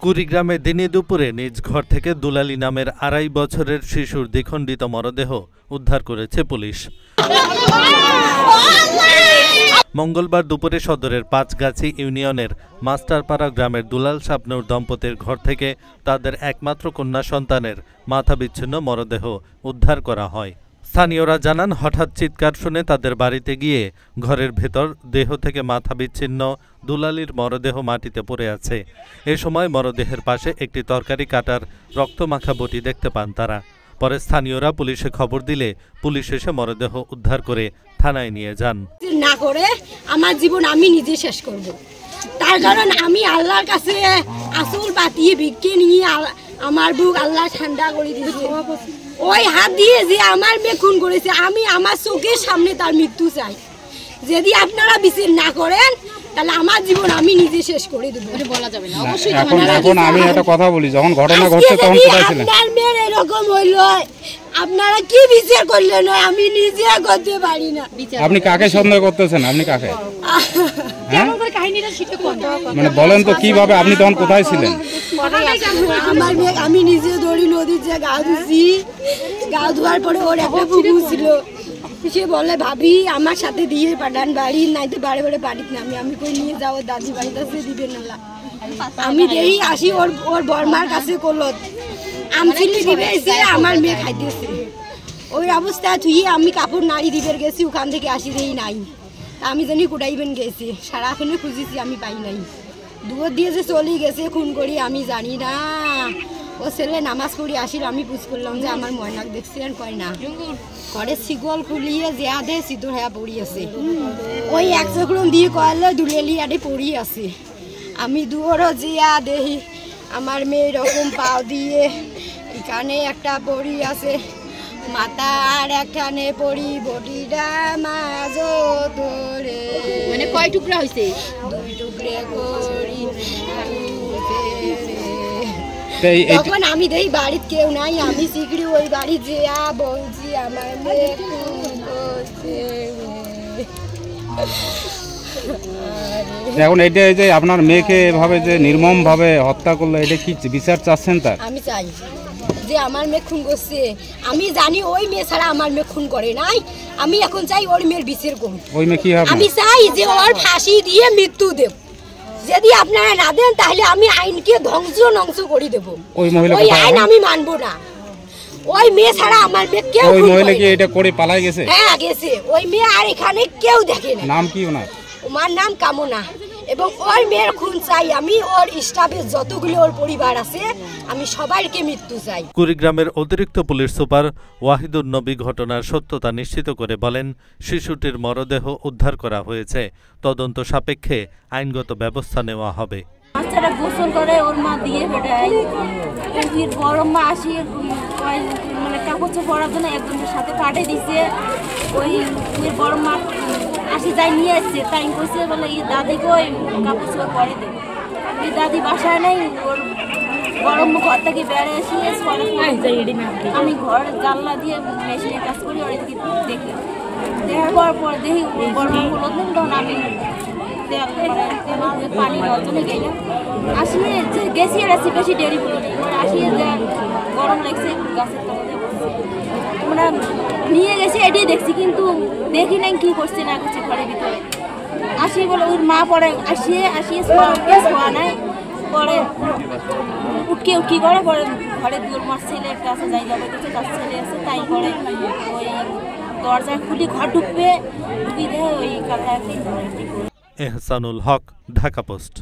কুড়িগ্রামে দিনে দুপুরে নিজ ঘর থেকে দুলালী নামের ২.৫ বছরের শিশুর দ্বিখণ্ডিত মরদেহ উদ্ধার করেছে পুলিশ। মঙ্গলবার দুপুরে সদরের পাঁচগাছি ইউনিয়নের মাস্টারপাড়া গ্রামের দুলাল শাবনূর দম্পতির ঘর থেকে তাদের একমাত্র কন্যা সন্তানের মাথাবিচ্ছিন্ন মরদেহ উদ্ধার করা হয়। স্থানীয়রা জানান, হঠাৎ চিৎকার শুনে তাদের বাড়িতে গিয়ে ঘরের ভেতর দেহ থেকে মাথা বিচ্ছিন্ন দুলালীর মরদেহ মাটিতে পড়ে আছে। এ সময় মরদেহের পাশে একটি তরকারি কাটার রক্তমাখা বটি দেখতে পান তারা। পরে স্থানীয়রা পুলিশে খবর দিলে পুলিশ এসে মরদেহ উদ্ধার করে থানায় নিয়ে যান। না করে আমার জীবন আমি নিজে শেষ করব, তার কারণ আমি আল্লাহর কাছে আসল পাতিয়ে ভিক্ষে নিয়ে আমার বুক আল্লাহ ঠান্ডা করে দিয়েছে। ওই হাত দিয়ে যে আমার মেয়ে খুন করেছে, আমি আমার চোখের সামনে তার মৃত্যু চাই। যদি আপনারা বিচার না করেন তাহলে আমার জীবন আমি নিজে শেষ করে দেব। বলা যাবে না অবশ্যই। এখন আমি একটা কথা বলি, যখন ঘটনা ঘটছে তখন কোথায় ছিলেন? আপনার মেয়ের এরকম হইল, আপনারা কি বিচার করলেন আমি নিজে করতে পারি না। আপনি কাকে সন্দেহ করতেছেন? আপনি কাকে? মানে বলেন তো কিভাবে, আপনি তখন কোথায় ছিলেন? আমার মেয়ে আমি নিজে দড়ি নদীর যে গা ধুছি, গা ধোয়ার পরে ওর একটা পুকুর ছিল, সে বলে ভাবি আমার সাথে দিয়ে পাঠান বাড়ি, নাইতে বাড়ি বাড়ি বাড়ি না আমি কই নিয়ে যাও দাদি বাড়িতে দিবে না। আমি দেই আসি ওর বর্মার কাছে কলত আমচিলি দিবে যে আমার মেয়ে খাইতেছে। ওই অবস্থা তুই আমি কাপড় নাড়ি দিবের গেছি, ওখান থেকে আসি দেই নাই। আমি জানি কুটাইবেন গেছি, সারাক্ষণে খুঁজেছি আমি পাই নাই। দুয়ার দিয়ে যে চলে গেছে খুন করি আমি জানি না। ও ছেলে নামাজ পড়ি আসিল, আমি পুজ করলাম যে আমার ময়নাক দেখছি আর কয় না। ঘরে শিকল খুলিয়ে জিয়া দে সিঁদুর হ্যাঁ পড়ি আছে, ওই এক চক্রম দিয়ে কয়ালে দুলেলি আডে পড়ি আছে। আমি দুয়ারও জিয়া দেহি আমার মেয়ে এরকম পাও দিয়ে এখানে একটা পড়ি আছে, মাথার একখানে পড়ি বডিটা মাঝ ধরে। মানে কয় টুকরা হয়েছে? 2 টুকরে করি। তখন আমি দেই বাড়ির কেউ নাই, আমি শিগড়ি ওই বাড়ি যেয়া বলছি আমার মেয়ে খুন করছে। এখন এটা যে আপনার মেয়েকে এভাবে যে নির্মম ভাবে হত্যা করলো, এটা কি বিচার চাচ্ছেন তার? আমি চাই যে আমার মেয়ে খুন করছে, আমি জানি ওই মেয়ে ছাড়া আমার মেয়ে খুন করে নাই। আমি এখন চাই ওর মেয়ের বিচার করুন। ওই মেয়ে কি হবে? আমি চাই যে ওর ফাঁসি দিয়ে মৃত্যু দেব। যদি আপনারা না দেন তাহলে আমি আইনকে ধ্বংস করে দেব। ওই আইন আমি মানবো না। ওই মেয়ে ছাড়া আমার মেয়ে কেউ। ওই মহিলা কি এটা করে পালাই গেছে? হ্যাঁ গেছে। ওই মেয়ে আর এখানে কেউ দেখে না। নাম কি ওনার? ওর নাম কামনা। এবং ওর মেয়ের খুন চাই আমি, ওর স্টাফের যতগুলো ওর পরিবার আছে আমি সবাইকে মৃত্যু চাই। কুড়িগ্রামের অতিরিক্ত পুলিশ সুপার ওয়াহিদুর নবী ঘটনার সত্যতা নিশ্চিত করে বলেন, শিশুটির মরদেহ উদ্ধার করা হয়েছে, তদন্ত সাপেক্ষে আইনগত ব্যবস্থা নেওয়া হবে। বাচ্চাটা গোসল করে ওর মা দিয়ে বেটায়, বড় মা আসি মানে কাপড় চোপড় পরার জন্য একজনের সাথে পাঠিয়ে দিছে। ওই বড় মা আসি যাই নিয়ে আসছে, তাই কইছে বলে এই দাদিকে ওই কাপড় চোপড় পরে দেবে। এই দাদি বাসায় নেই, ওর বড় মা ঘর থেকে বেড়ে এসে আমি ঘর জানলা দিয়ে মেশিনের কাজ করি, ওর দেখি দেখার পর দেখি বড় মা হলো, তখন আমি পানি নেওয়ার জন্য গেলাম। আসিয়ে যে গেছি এসে বেশি দেরি হলো না, আসিয়ে যে গরম লাগছে গাছের তলাতে আমরা নিয়ে গেছি, এটাই দেখছি, কিন্তু দেখি নাই কি করছে না করছে ঘরের ভিতরে। আসি বলে ওর মা পরে আসিয়ে শোয়া নাই, পরে উটকি করে পরে ঘরে দুয়ার মার ছেলের কাছে যাই যাবে কিছু, তার ছেলে আছে, তাই করে ওই দরজায় খুলি ঘর ঢুকবে, ঢুকি দেয় ওই কাঁথা। এহসানুল হক, ঢাকা পোস্ট।